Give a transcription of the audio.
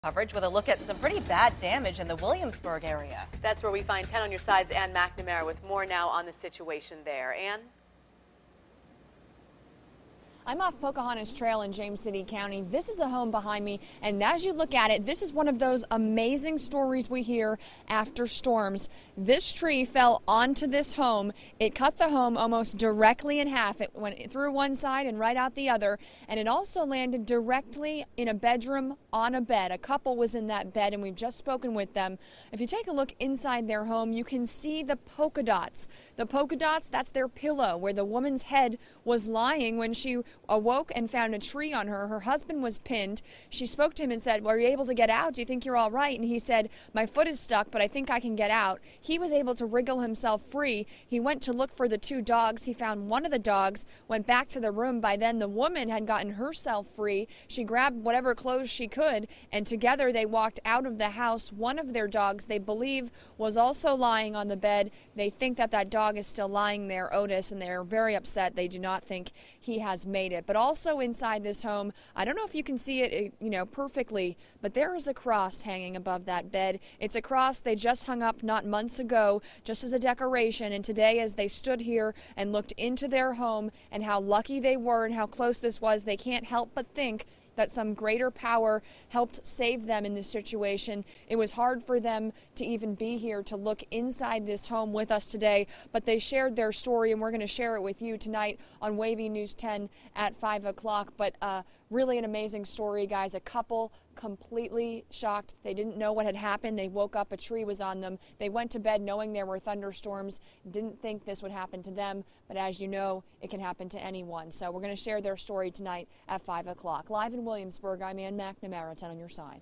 Coverage with a look at some pretty bad damage in the Williamsburg area. That's where we find 10 on your sides and McNamara with more now on the situation there. Ann? I'm off Pocahontas Trail in James City County. This is a home behind me, and as you look at it, this is one of those amazing stories we hear after storms. This tree fell onto this home. It cut the home almost directly in half. It went through one side and right out the other, and it also landed directly in a bedroom on a bed. A couple was in that bed, and we've just spoken with them. If you take a look inside their home, you can see the polka dots. The polka dots, that's their pillow where the woman's head was lying when she awoke and found a tree on her. Her husband was pinned. She spoke to him and said, "Well, are you able to get out? Do you think you're all right?" And he said, "My foot is stuck, but I think I can get out." He was able to wriggle himself free. He went to look for the two dogs. He found one of the dogs, went back to the room. By then, the woman had gotten herself free. She grabbed whatever clothes she could, and together they walked out of the house. One of their dogs, they believe, was also lying on the bed. They think that that dog is still lying there, Otis, and they're very upset. They do not think he has made it. But also inside this home, I don't know if you can see it, perfectly, but there is a cross hanging above that bed. It's a cross they just hung up not months ago, just as a decoration. And today, as they stood here and looked into their home and how lucky they were and how close this was, they can't help but think that some greater power helped save them in this situation. It was hard for them to even be here to look inside this home with us today, but they shared their story, and we're going to share it with you tonight on Wavy News 10 at 5 o'clock. But really an amazing story, guys. A couple completely shocked. They didn't know what had happened. They woke up, a tree was on them. They went to bed knowing there were thunderstorms, didn't think this would happen to them, but as you know, it can happen to anyone. So we're going to share their story tonight at 5 o'clock. Live in Williamsburg, I'm Ann McNamara, 10 on your side.